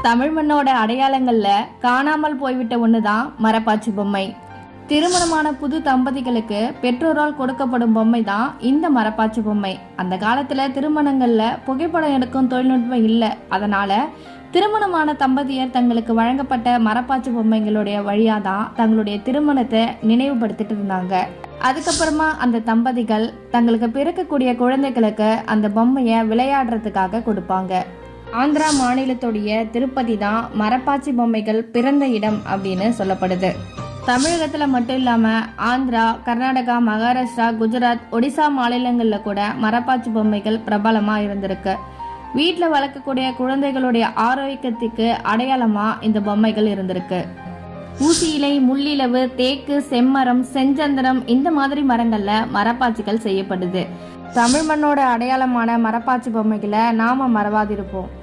தமிழ் மண்ணோட அடையாளங்கள்ல காணாமல் போய்விட்ட ஒண்ணுதான் மரப்பாச்சி பொம்மை. திருமணமான புது தம்பதிகளுக்கு பெற்றோரால் கொடுக்கப்படும் பொம்மை தான் இந்த மரப்பாச்சி பொம்மை. அந்த காலத்துல திருமணங்கள்ல புகைப்படம் எடுக்கும் தொழில்நுட்பம் இல்லை. அதனால திருமணமான தம்பதியர் தங்களுக்கு வழங்கப்பட்ட மரப்பாச்சி பொம்மைகளுடைய வழியாதான் தங்களுடைய திருமணத்தை நினைவுபடுத்திட்டு இருந்தாங்க. அதுக்கப்புறமா அந்த தம்பதிகள் தங்களுக்கு பிறக்கக்கூடிய குழந்தைகளுக்கு அந்த பொம்மையை விளையாடுறதுக்காக கொடுப்பாங்க. ஆந்திரா மாநிலத்துடைய திருப்பதி தான் மரப்பாச்சி பொம்மைகள் பிறந்த இடம் அப்படின்னு சொல்லப்படுது. தமிழகத்துல மட்டும் இல்லாம ஆந்திரா, கர்நாடகா, மகாராஷ்டிரா, குஜராத், ஒடிசா மாநிலங்கள்ல கூட மரப்பாச்சி பொம்மைகள் பிரபலமா இருந்திருக்கு. வீட்டில் வளர்க்கக்கூடிய குழந்தைகளுடைய ஆரோக்கியத்துக்கு அடையாளமா இந்த பொம்மைகள் இருந்திருக்கு. ஊசி இலை, முள்ளிலவு, தேக்கு, செம்மரம், செஞ்சந்திரம் இந்த மாதிரி மரங்கள்ல மரப்பாச்சிகள் செய்யப்படுது. தமிழ் மண்ணோட அடையாளமான மரப்பாச்சி பொம்மைகளை நாம மறவாதிருப்போம்.